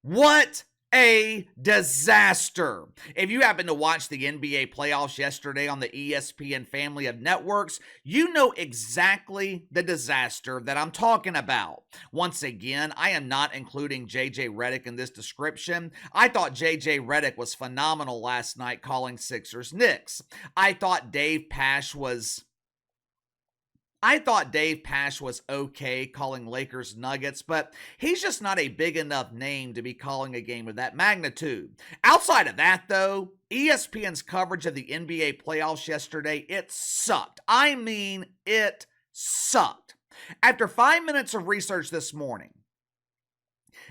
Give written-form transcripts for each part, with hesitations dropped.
What a disaster. If you happened to watch the NBA playoffs yesterday on the ESPN family of networks, you know exactly the disaster that I'm talking about. Once again, I am not including JJ Redick in this description. I thought JJ Redick was phenomenal last night calling Sixers Knicks. I thought Dave Pasch was okay calling Lakers Nuggets, but he's just not a big enough name to be calling a game of that magnitude. Outside of that, though, ESPN's coverage of the NBA playoffs yesterday, it sucked. I mean, it sucked. After 5 minutes of research this morning,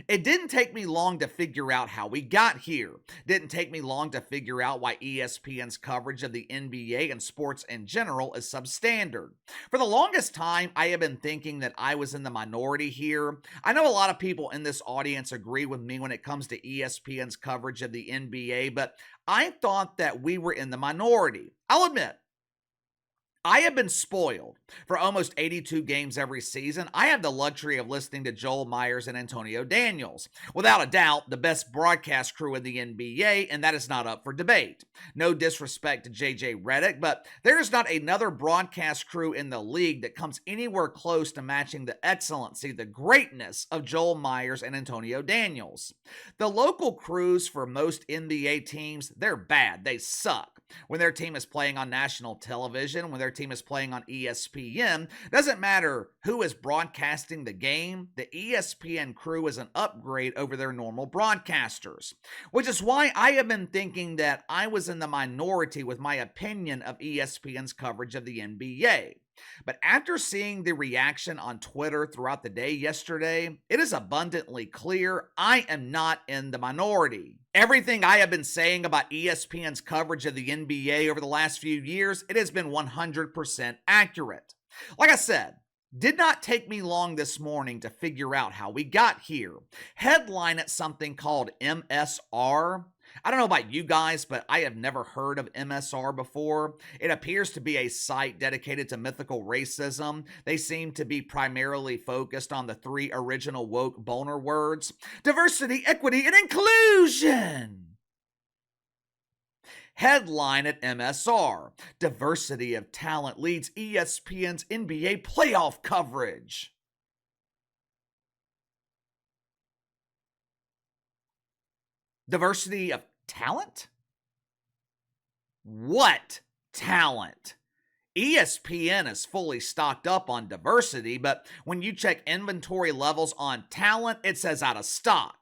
it didn't take me long to figure out how we got here. Didn't take me long to figure out why ESPN's coverage of the NBA and sports in general is substandard. For the longest time, I have been thinking that I was in the minority here. I know a lot of people in this audience agree with me when it comes to ESPN's coverage of the NBA, but I thought that we were in the minority. I'll admit, I have been spoiled. For almost 82 games every season, I have the luxury of listening to Joel Myers and Antonio Daniels. Without a doubt, the best broadcast crew in the NBA, and that is not up for debate. No disrespect to JJ Redick, but there is not another broadcast crew in the league that comes anywhere close to matching the excellency, the greatness of Joel Myers and Antonio Daniels. The local crews for most NBA teams, they're bad. They suck. When their team is playing on national television, when their team is playing on ESPN, doesn't matter who is broadcasting the game, the ESPN crew is an upgrade over their normal broadcasters. Which is why I have been thinking that I was in the minority with my opinion of ESPN's coverage of the NBA. But after seeing the reaction on Twitter throughout the day yesterday, it is abundantly clear I am not in the minority. Everything I have been saying about ESPN's coverage of the NBA over the last few years, it has been 100% accurate. Like I said, did not take me long this morning to figure out how we got here. Headline at something called MSR. I don't know about you guys, but I have never heard of MSR before. It appears to be a site dedicated to mythical racism. They seem to be primarily focused on the 3 original woke boner words: diversity, equity, and inclusion. Headline at MSR: Diversity of talent leads ESPN's NBA playoff coverage. Diversity of talent? What talent? ESPN is fully stocked up on diversity, but when you check inventory levels on talent, it says out of stock.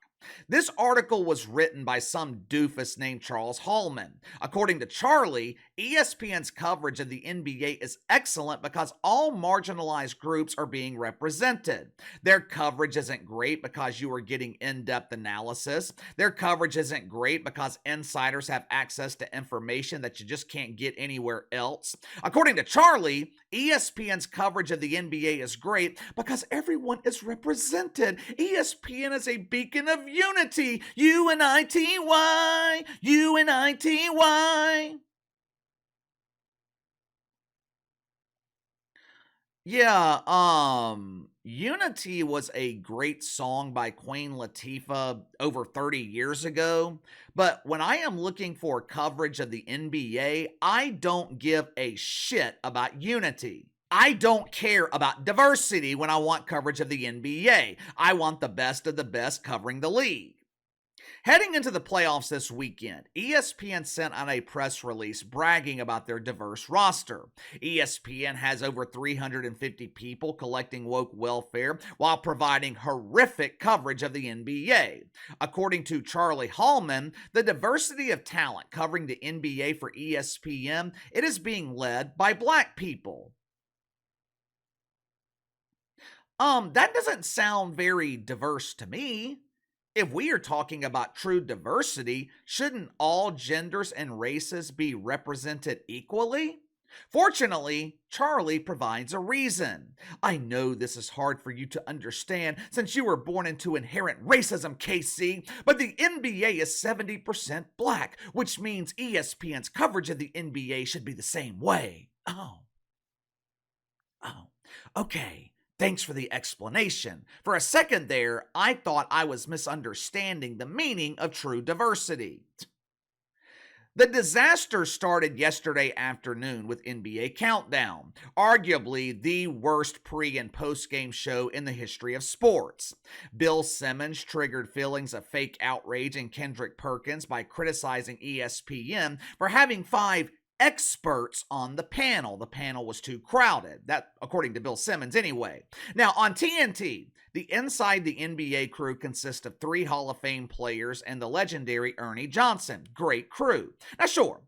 This article was written by some doofus named Charles Hallman. According to Charlie, ESPN's coverage of the NBA is excellent because all marginalized groups are being represented. Their coverage isn't great because you are getting in-depth analysis. Their coverage isn't great because insiders have access to information that you just can't get anywhere else. According to Charlie, ESPN's coverage of the NBA is great because everyone is represented. ESPN is a beacon of unity. U-N-I-T-Y. U-N-I-T-Y. Yeah, Unity was a great song by Queen Latifah over 30 years ago, but when I am looking for coverage of the NBA, I don't give a shit about Unity. I don't care about diversity when I want coverage of the NBA. I want the best of the best covering the league. Heading into the playoffs this weekend, ESPN sent out a press release bragging about their diverse roster. ESPN has over 350 people collecting woke welfare while providing horrific coverage of the NBA. According to Charlie Hallman, the diversity of talent covering the NBA for ESPN, it is being led by black people. That doesn't sound very diverse to me. If we are talking about true diversity, shouldn't all genders and races be represented equally? Fortunately, Charlie provides a reason. I know this is hard for you to understand since you were born into inherent racism, KC, but the NBA is 70% black, which means ESPN's coverage of the NBA should be the same way. Oh, okay. Thanks for the explanation. For a second there, I thought I was misunderstanding the meaning of true diversity. The disaster started yesterday afternoon with NBA Countdown, arguably the worst pre and post game show in the history of sports. Bill Simmons triggered feelings of fake outrage in Kendrick Perkins by criticizing ESPN for having 5 experts on the panel. The panel was too crowded. That, according to Bill Simmons, anyway. Now, on TNT, the Inside the NBA crew consists of 3 Hall of Fame players and the legendary Ernie Johnson. Great crew. Now, sure.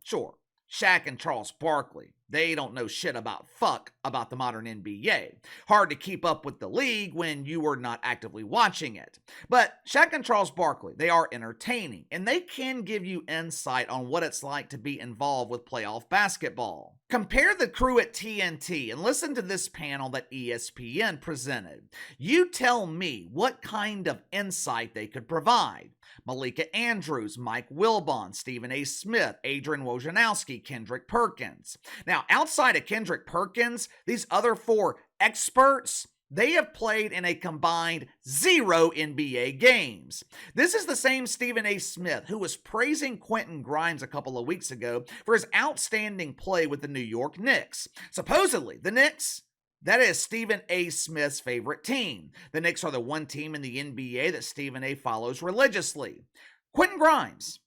Shaq and Charles Barkley, they don't know shit about the modern NBA. Hard to keep up with the league when you were not actively watching it. But Shaq and Charles Barkley, they are entertaining, and they can give you insight on what it's like to be involved with playoff basketball. Compare the crew at TNT and listen to this panel that ESPN presented. You tell me what kind of insight they could provide. Malika Andrews, Mike Wilbon, Stephen A. Smith, Adrian Wojnarowski, Kendrick Perkins. Now, outside of Kendrick Perkins, these other 4 experts, they have played in a combined 0 NBA games. This is the same Stephen A. Smith who was praising Quentin Grimes a couple of weeks ago for his outstanding play with the New York Knicks. Supposedly, the Knicks, that is Stephen A. Smith's favorite team. The Knicks are the one team in the NBA that Stephen A. follows religiously. Quentin Grimes,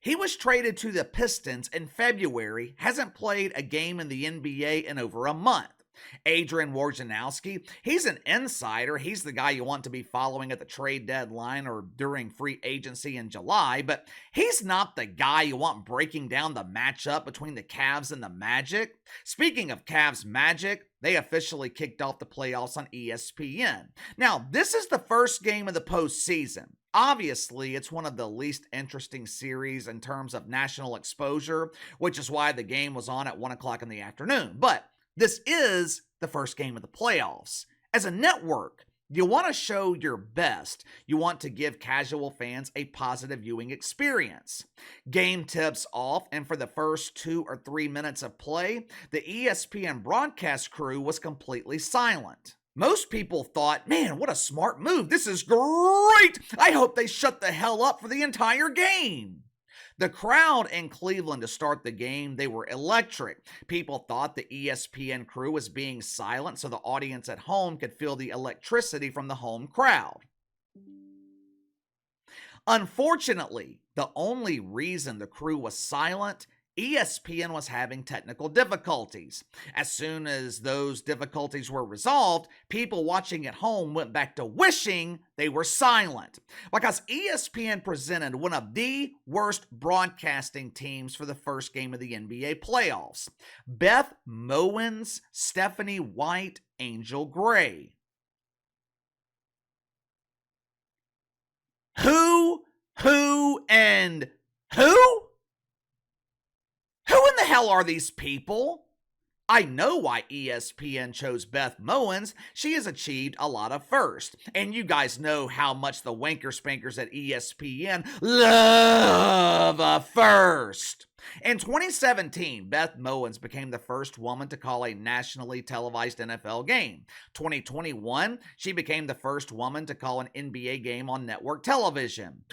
he was traded to the Pistons in February, hasn't played a game in the NBA in over a month. Adrian Wojnarowski, he's an insider. He's the guy you want to be following at the trade deadline or during free agency in July, but he's not the guy you want breaking down the matchup between the Cavs and the Magic. Speaking of Cavs Magic, they officially kicked off the playoffs on ESPN. Now, this is the first game of the postseason. Obviously, it's one of the least interesting series in terms of national exposure, which is why the game was on at 1 o'clock in the afternoon. But this is the first game of the playoffs. As a network, you want to show your best. You want to give casual fans a positive viewing experience. Game tips off, and for the first 2 or 3 minutes of play, the ESPN broadcast crew was completely silent. Most people thought, man, what a smart move. This is great. I hope they shut the hell up for the entire game. The crowd in Cleveland to start the game, they were electric. People thought the ESPN crew was being silent so the audience at home could feel the electricity from the home crowd. Unfortunately, the only reason the crew was silent, ESPN was having technical difficulties. As soon as those difficulties were resolved, people watching at home went back to wishing they were silent. Because ESPN presented one of the worst broadcasting teams for the first game of the NBA playoffs. Beth Mowins, Stephanie White, Angel Gray. Who, and who? Who in the hell are these people? I know why ESPN chose Beth Mowins. She has achieved a lot of firsts. And you guys know how much the wanker spankers at ESPN love a first. In 2017, Beth Mowins became the first woman to call a nationally televised NFL game. 2021, she became the first woman to call an NBA game on network television.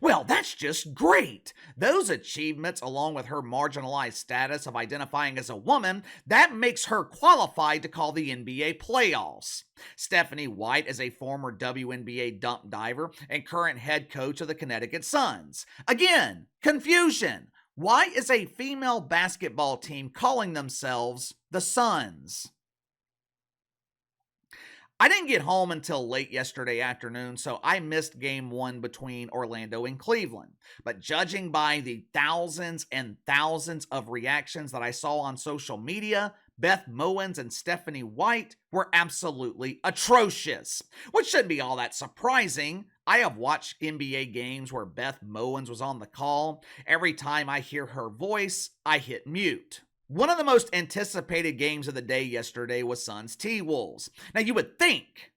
Well, that's just great. Those achievements, along with her marginalized status of identifying as a woman, that makes her qualified to call the NBA playoffs. Stephanie White is a former WNBA dump diver and current head coach of the Connecticut Suns. Again, confusion. Why is a female basketball team calling themselves the Suns? I didn't get home until late yesterday afternoon, so I missed game 1 between Orlando and Cleveland. But judging by the thousands and thousands of reactions that I saw on social media, Beth Mowins and Stephanie White were absolutely atrocious, which shouldn't be all that surprising. I have watched NBA games where Beth Mowins was on the call. Every time I hear her voice, I hit mute. One of the most anticipated games of the day yesterday was Suns T-Wolves. Now you would think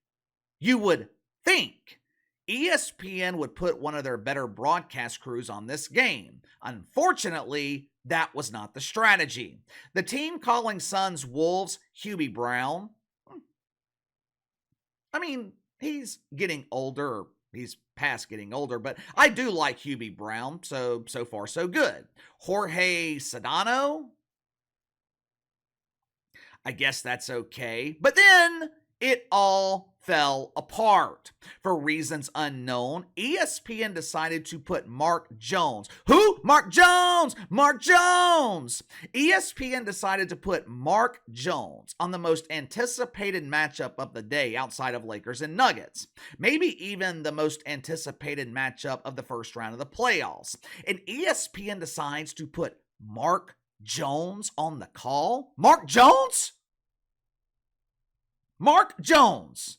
ESPN would put one of their better broadcast crews on this game. Unfortunately, That was not the strategy. The team calling Suns Wolves Hubie Brown, I mean, he's getting older. He's past getting older, but I do like Hubie Brown, so far so good. Jorge Sedano, I guess that's okay. But then it all fell apart. For reasons unknown, ESPN decided to put Mark Jones. Who? Mark Jones! Mark Jones! ESPN decided to put Mark Jones on the most anticipated matchup of the day outside of Lakers and Nuggets. Maybe even the most anticipated matchup of the first round of the playoffs. And ESPN decides to put Mark Jones on the call? Mark Jones? Mark Jones.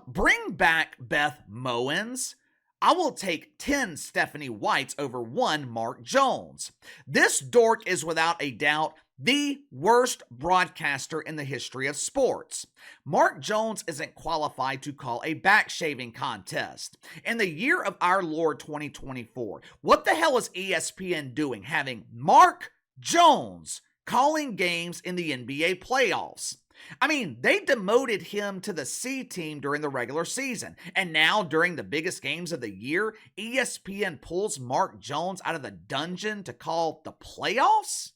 Bring back Beth Mowins. I will take 10 Stephanie Whites over 1 Mark Jones. This dork is without a doubt the worst broadcaster in the history of sports. Mark Jones isn't qualified to call a back shaving contest. In the year of our Lord 2024, what the hell is ESPN doing having Mark Jones calling games in the NBA playoffs? I mean, they demoted him to the C team during the regular season, and now during the biggest games of the year, ESPN pulls Mark Jones out of the dungeon to call the playoffs?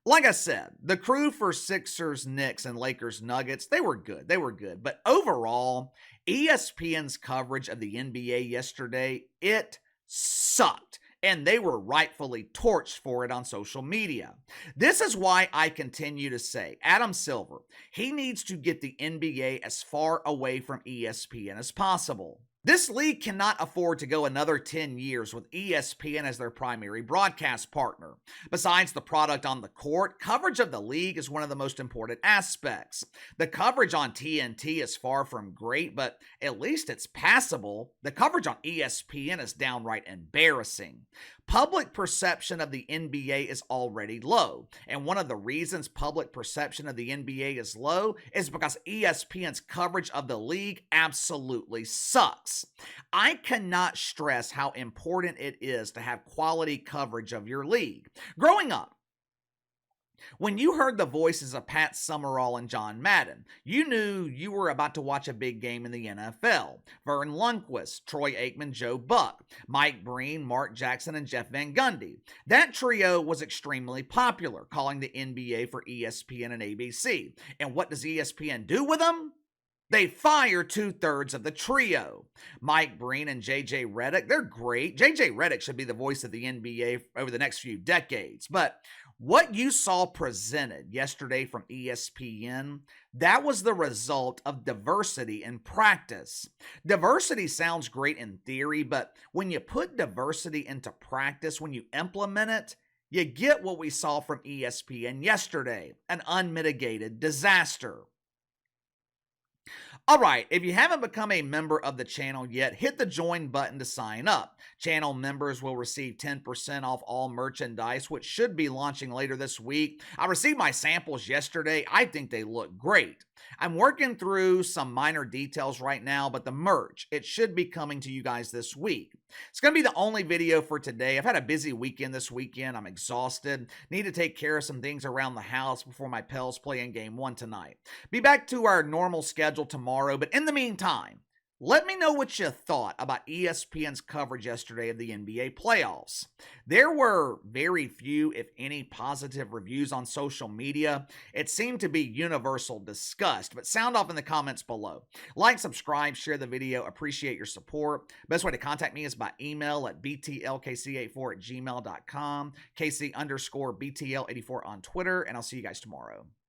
Like I said, the crew for Sixers, Knicks, and Lakers Nuggets, they were good. They were good. But overall, ESPN's coverage of the NBA yesterday, it sucked. And they were rightfully torched for it on social media. This is why I continue to say, Adam Silver, he needs to get the NBA as far away from ESPN as possible. This league cannot afford to go another 10 years with ESPN as their primary broadcast partner. Besides the product on the court, coverage of the league is one of the most important aspects. The coverage on TNT is far from great, but at least it's passable. The coverage on ESPN is downright embarrassing. Public perception of the NBA is already low, and one of the reasons public perception of the NBA is low is because ESPN's coverage of the league absolutely sucks. I cannot stress how important it is to have quality coverage of your league. Growing up, when you heard the voices of Pat Summerall and John Madden, you knew you were about to watch a big game in the NFL. Vern Lundquist, Troy Aikman, Joe Buck, Mike Breen, Mark Jackson, and Jeff Van Gundy. That trio was extremely popular, calling the NBA for ESPN and ABC. And what does ESPN do with them? They fire 2/3 of the trio. Mike Breen and JJ Redick, they're great. JJ Redick should be the voice of the NBA over the next few decades. But what you saw presented yesterday from ESPN, that was the result of diversity in practice. Diversity sounds great in theory, but when you put diversity into practice, when you implement it, you get what we saw from ESPN yesterday, an unmitigated disaster. Alright, if you haven't become a member of the channel yet, hit the join button to sign up. Channel members will receive 10% off all merchandise, which should be launching later this week. I received my samples yesterday. I think they look great. I'm working through some minor details right now, but the merch, it should be coming to you guys this week. It's going to be the only video for today. I've had a busy weekend this weekend. I'm exhausted. Need to take care of some things around the house before my Pels play in Game 1 tonight. Be back to our normal schedule tomorrow, but in the meantime, let me know what you thought about ESPN's coverage yesterday of the NBA playoffs. There were very few, if any, positive reviews on social media. It seemed to be universal disgust, but sound off in the comments below. Like, subscribe, share the video. Appreciate your support. Best way to contact me is by email at btlkc84@gmail.com, KC_BTL84 on Twitter, and I'll see you guys tomorrow.